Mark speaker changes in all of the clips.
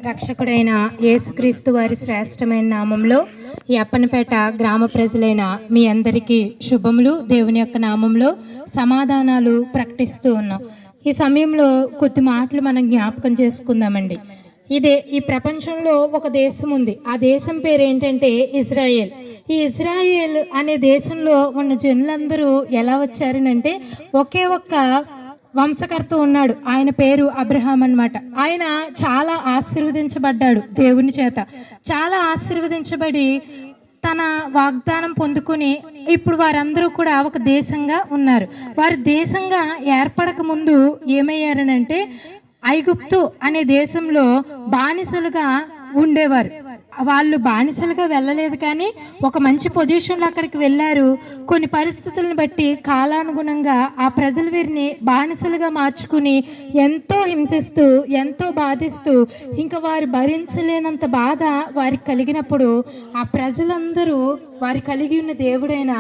Speaker 1: రక్షకుడైన యేసుక్రీస్తు వారి శ్రేష్టమైన నామంలో ఈ అప్పనపేట గ్రామ ప్రజలైన మీ అందరికీ శుభములు. దేవుని యొక్క నామంలో సమాధానాలు ప్రకటిస్తూ ఉన్నాం. ఈ సమయంలో కొద్ది మాటలు మనం జ్ఞాపకం చేసుకుందామండి. ఈ ప్రపంచంలో ఒక దేశం ఉంది. ఆ దేశం పేరు ఏంటంటే ఇజ్రాయేల్. ఈ ఇజ్రాయేల్ అనే దేశంలో ఉన్న జనులందరూ ఎలా వచ్చారనంటే ఒకే ఒక్క వంశకర్త ఉన్నాడు. ఆయన పేరు అబ్రహాం అన్నమాట. ఆయన చాలా ఆశీర్వదించబడ్డాడు దేవుని చేత. చాలా ఆశీర్వదించబడి తన వాగ్దానం పొందుకుని ఇప్పుడు వారందరూ కూడా ఒక దేశంగా ఉన్నారు. వారు దేశంగా ఏర్పడక ముందు ఏమయ్యారనంటే ఐగుప్తు అనే దేశంలో బానిసలుగా ఉండేవారు. వాళ్ళు బానిసలుగా వెళ్ళలేదు, కానీ ఒక మంచి పొజిషన్లో అక్కడికి వెళ్ళారు. కొన్ని పరిస్థితులను బట్టి కాలానుగుణంగా ఆ ప్రజలు వీరిని బానిసలుగా మార్చుకుని ఎంతో హింసిస్తూ ఎంతో బాధిస్తూ ఇంకా వారు భరించలేనంత బాధ వారికి కలిగినప్పుడు ఆ ప్రజలందరూ వారి కలిగి ఉన్న దేవుడైన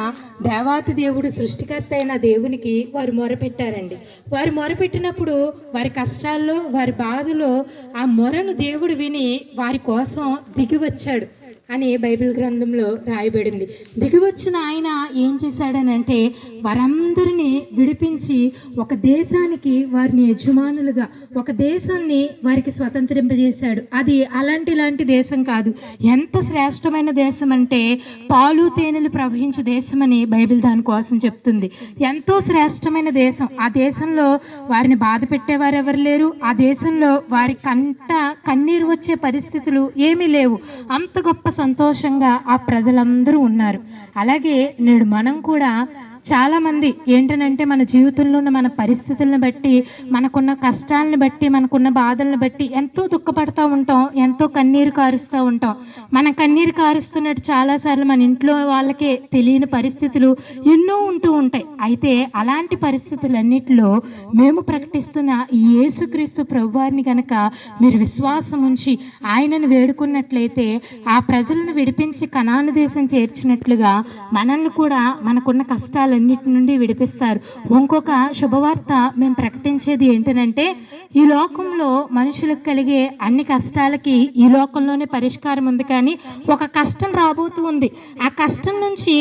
Speaker 1: దేవాతి దేవుడు సృష్టికర్త అయిన దేవునికి వారు మొరపెట్టారండి. వారు మొరపెట్టినప్పుడు వారి కష్టాల్లో వారి బాధలో ఆ మొరను దేవుడు విని వారి కోసం దిగి వచ్చాడు అని బైబిల్ గ్రంథంలో రాయబడింది. దిగివచ్చిన ఆయన ఏం చేశాడనంటే వారందరినీ విడిపించి ఒక దేశానికి వారిని యజమానులుగా ఒక దేశాన్ని వారికి స్వతంత్రింపజేశాడు. అది ఇలాంటి దేశం కాదు. ఎంత శ్రేష్టమైన దేశం అంటే పాలు తేనెలు ప్రవహించే దేశం అని బైబిల్ దానికోసం చెప్తుంది. ఎంతో శ్రేష్టమైన దేశం. ఆ దేశంలో వారిని బాధ పెట్టేవారు ఎవరు లేరు. ఆ దేశంలో వారి కన్నీరు వచ్చే పరిస్థితులు ఏమీ లేవు. అంత గొప్ప సంతోషంగా ఆ ప్రజలందరూ ఉన్నారు. అలాగే నేడు మనం కూడా చాలామంది ఏంటనంటే మన జీవితంలో ఉన్న మన పరిస్థితులను బట్టి, మనకున్న కష్టాలను బట్టి, మనకున్న బాధలను బట్టి ఎంతో దుఃఖపడుతూ ఉంటాం, ఎంతో కన్నీరు కారుస్తూ ఉంటాం. మనం కన్నీరు కారుస్తున్నట్టు చాలాసార్లు మన ఇంట్లో వాళ్ళకే తెలియని పరిస్థితులు ఎన్నో ఉంటూ ఉంటాయి. అయితే అలాంటి పరిస్థితులన్నిటిలో మేము ప్రకటిస్తున్న ఈ యేసుక్రీస్తు ప్రభువారిని కనుక మీరు విశ్వాసం ఉంచి ఆయనను వేడుకున్నట్లయితే ఆ ప్రజలను విడిపించి కనాను దేశం చేర్చినట్లుగా మనల్ని కూడా మనకున్న కష్టాలన్నిటి నుండి విడిపిస్తారు. ఇంకొక శుభవార్త మేము ప్రకటించేది ఏంటనంటే ఈ లోకంలో మనుషులకు కలిగే అన్ని కష్టాలకి ఈ లోకంలోనే పరిష్కారం ఉంది, కానీ ఒక కష్టం రాబోతూ ఉంది. ఆ కష్టం నుంచి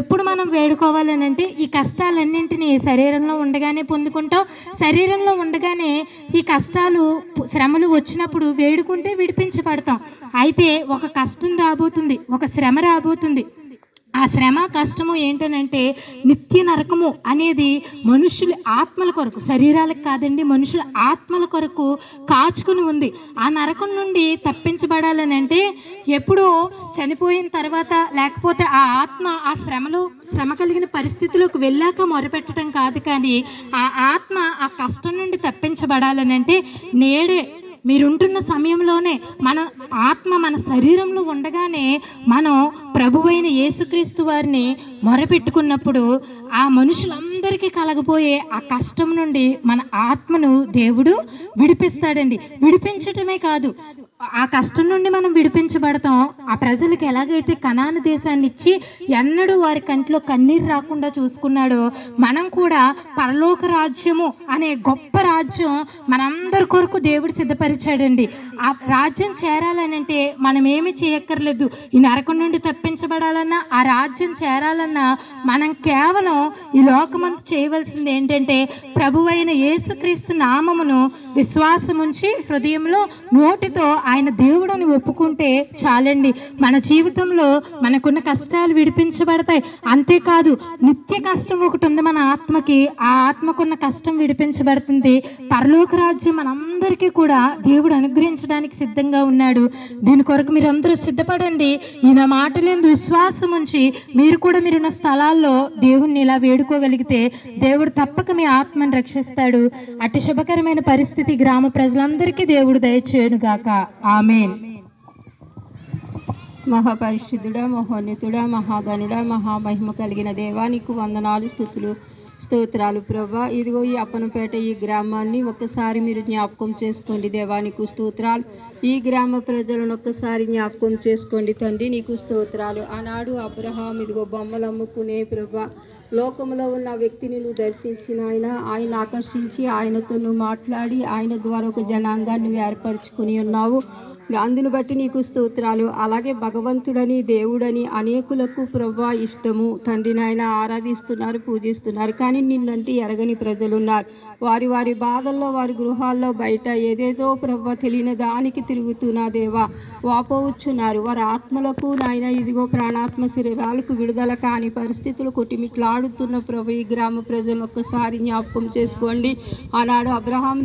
Speaker 1: ఎప్పుడు మనం వేడుకోవాలనంటే ఈ కష్టాలన్నింటినీ శరీరంలో ఉండగానే పొందుకుంటాం. శరీరంలో ఉండగానే ఈ కష్టాలు శ్రమలు వచ్చినప్పుడు వేడుకుంటే విడిపించబడతాం. అయితే ఒక కష్టం రాబోతుంది, ఒక శ్రమ రాబోతుంది. ఆ శ్రమ కష్టము ఏంటనంటే నిత్య నరకము అనేది మనుషుల ఆత్మల కొరకు, శరీరాలకు కాదండి, మనుషుల ఆత్మల కొరకు కాచుకుని ఉంది. ఆ నరకం నుండి తప్పించబడాలని అంటే ఎప్పుడో చనిపోయిన తర్వాత, లేకపోతే ఆ ఆత్మ ఆ శ్రమ కలిగిన పరిస్థితిలోకి వెళ్ళాక మొరపెట్టడం కాదు, కానీ ఆ ఆత్మ ఆ కష్టం నుండి తప్పించబడాలని అంటే నేడే మీరుంటున్న సమయంలోనే మన ఆత్మ మన శరీరంలో ఉండగానే మనం ప్రభువైన యేసుక్రీస్తు వారిని మొరపెట్టుకున్నప్పుడు ఆ మనుషులందరికీ కలగబోయే ఆ కష్టం నుండి మన ఆత్మను దేవుడు విడిపిస్తాడండి. విడిపించటమే కాదు, ఆ కష్టం నుండి మనం విడిపించబడతాం. ఆ ప్రజలకు ఎలాగైతే కనాను దేశాన్ని ఇచ్చి ఎన్నడూ వారి కంట్లో కన్నీరు రాకుండా చూసుకున్నాడో మనం కూడా పరలోక రాజ్యము అనే గొప్ప రాజ్యం మనందరి కొరకు దేవుడు సిద్ధపరిచాడండి. ఆ రాజ్యం చేరాలనంటే మనం ఏమి చేయక్కర్లేదు. ఈ నరకం నుండి తప్పించబడాలన్నా, ఆ రాజ్యం చేరాలన్నా మనం కేవలం ఈ లోకమందు చేయవలసింది ఏంటంటే ప్రభువైన యేసుక్రీస్తు నామమును విశ్వాసం ఉంచి హృదయంలో నోటితో ఆయన దేవుడని ఒప్పుకుంటే చాలండి. మన జీవితంలో మనకున్న కష్టాలు విడిపించబడతాయి. అంతేకాదు నిత్య కష్టం ఒకటి ఉంది మన ఆత్మకి. ఆ ఆత్మకున్న కష్టం విడిపించబడుతుంది. పరలోక రాజ్యం మనందరికీ కూడా దేవుడు అనుగ్రహించడానికి సిద్ధంగా ఉన్నాడు. దీని కొరకు మీరందరూ సిద్ధపడండి. ఈయన మాటలందు విశ్వాసం ఉంచి మీరు కూడా మీరున్న స్థలాల్లో దేవుణ్ణి ఇలా వేడుకోగలిగితే దేవుడు తప్పక మీ ఆత్మను రక్షిస్తాడు. అటు శుభకరమైన పరిస్థితి గ్రామ ప్రజలందరికీ దేవుడు దయచేయునుగాక. ఆమేన్.
Speaker 2: మహాపరిశుద్ధుడా, మహోన్నతుడా, మహాగణుడా, మహామహిమ కలిగిన దేవానికి వందనాలు, స్తుతులు. స్తోత్రాలు ప్రభా. ఇదిగో ఈ అప్పనపేట ఈ గ్రామాన్ని ఒక్కసారి మీరు జ్ఞాపకం చేసుకోండి దేవా, నీకు స్తోత్రాలు. ఈ గ్రామ ప్రజలను ఒక్కసారి జ్ఞాపకం చేసుకోండి తండ్రి, నీకు స్తోత్రాలు. ఆనాడు అబ్రహాం ఇదిగో బొమ్మలు అమ్ముకునే ప్రభా, లోకంలో ఉన్న వ్యక్తిని నువ్వు దర్శించిన ఆయన ఆకర్షించి ఆయనతో నువ్వు మాట్లాడి ఆయన ద్వారా ఒక జనాంగాన్ని ఏర్పరచుకుని ఉన్నావు. అందును బట్టి నీకు స్తోత్రాలు. అలాగే భగవంతుడని దేవుడని అనేకులకు ప్రభా ఇష్టము తండ్రి నాయన, ఆరాధిస్తున్నారు, పూజిస్తున్నారు. కానీ నిన్నంటే ఎరగని ప్రజలు ఉన్నారు. వారి వారి బాధల్లో, వారి గృహాల్లో, బయట ఏదేదో ప్రభా తెలియని దానికి తిరుగుతున్నా దేవా వాపోవచ్చున్నారు. వారి ఆత్మలకు నాయన ఇదిగో ప్రాణాత్మ శరీరాలకు విడుదల కాని పరిస్థితులు కొట్టిమిట్లాడుతున్న ప్రభు ఈ గ్రామ ప్రజలను ఒక్కసారి జ్ఞాపకం చేసుకోండి. ఆనాడు అబ్రహాం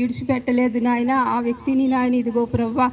Speaker 2: విడిచిపెట్టలేదు నాయన ఆ వ్యక్తిని నాయన, ఇదిగో ప్రభా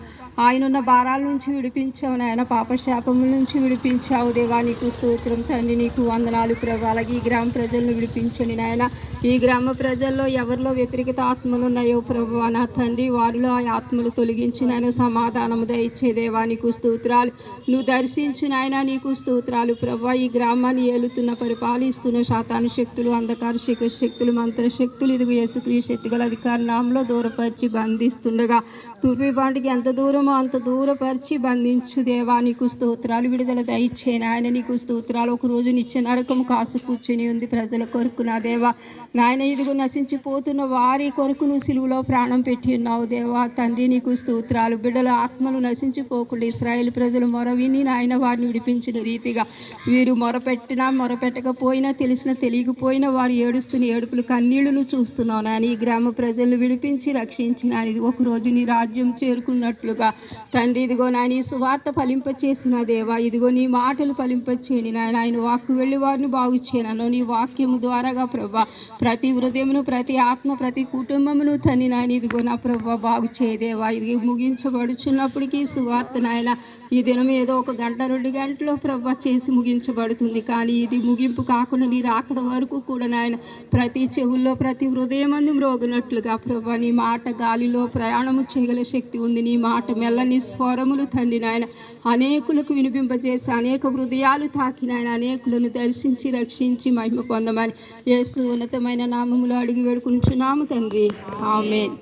Speaker 2: ఆయనున్న భారాల నుంచి విడిపించావు నాయన, పాపశాపముల నుంచి విడిపించావు దేవా, నీకు స్తోత్రం తండ్రి, నీకు వందనాలు ప్రభా. అలాగే ఈ గ్రామ ప్రజలను విడిపించండి నాయన. ఈ గ్రామ ప్రజల్లో ఎవరిలో వ్యతిరేకత ఆత్మలు ఉన్నాయో ప్రభా నా తండ్రి, వారిలో ఆ ఆత్మలు తొలగించి నాయన సమాధానము దయచే దేవా, నీకు స్తోత్రాలు. నువ్వు దర్శించు నాయన, నీకు స్తోత్రాలు ప్రభా. ఈ గ్రామాన్ని ఏలుతున్న పరిపాలిస్తున్న శాతాను శక్తులు, అంధకార శక్తులు, మంత్రశక్తులు ఇదిగో యేసుక్రీస్తు శక్తిగల అధికార నామంలో దూరపరిచి బంధిస్తుండగా తూర్పు బాంటికి ఎంత దూరమో అంత దూరపరిచి బంధించు దేవా, నీకు స్తోత్రాలు. విడుదల దయచే నాయన, నీకు స్తోత్రాలు. ఒక రోజు నిత్య నరకము కాసు కూర్చుని ఉంది ప్రజల కొరకు నా దేవా నాయన, ఇదిగో నశించిపోతున్న వారి కొరకు నువ్వు సిలువలో ప్రాణం పెట్టి ఉన్నావు దేవా తండ్రి, నీకు స్తోత్రాలు. బిడ్డల ఆత్మలు నశించిపోకుండా ఇశ్రాయేలు ప్రజలు మొర విని నాయన వారిని విడిపించిన రీతిగా వీరు మొరపెట్టినా మొరపెట్టకపోయినా తెలిసినా తెలియకపోయినా వారు ఏడుస్తున్న ఏడుపులు కన్నీళ్లను చూస్తున్నావు నాయన. ఈ గ్రామ ప్రజలను విడిపించి రక్షించిన ఇది ఒక రోజు నీ రాజ్యం చేరుకున్నట్లుగా తండ్రి, ఇదిగో నాయన ఈ సువార్త ఫలింపచేసిన దేవా, ఇదిగో నీ మాటలు ఫలింపచేయండి నాయన. ఆయన వాక్కు వెళ్ళి వారిని బాగు చేయను నీ వాక్యము ద్వారాగా ప్రభా ప్రతి హృదయమును, ప్రతి ఆత్మ, ప్రతి కుటుంబమును తండ్రి నాయన ఇదిగో నా ప్రభా బాగు చేయదేవా. ఇది ముగించబడుచున్నప్పటికీ సువార్త నాయన ఈ దినం ఏదో 1 గంట 2 గంటలో ప్రభా చేసి ముగించబడుతుంది. కానీ ఇది ముగింపు కాకుండా నీ రాకడ వరకు కూడా నాయన ప్రతి చెవుల్లో, ప్రతి హృదయమందు మ్రోగినట్లుగా ప్రభా నీ మాట గాలిలో ప్రయాణము చేయగల శక్తి ఉంది. నీ మాట మెల్లని స్వరములు తండ్రి నాయన అనేకులకు వినిపింపజేసి అనేక హృదయాలు తాకిన ఆయన అనేకులను దర్శించి రక్షించి మహిమ పొందమని యేసు ఉన్నతమైన నామములో అడిగి వేడుకుంటున్నాము తండ్రి, ఆమేన్.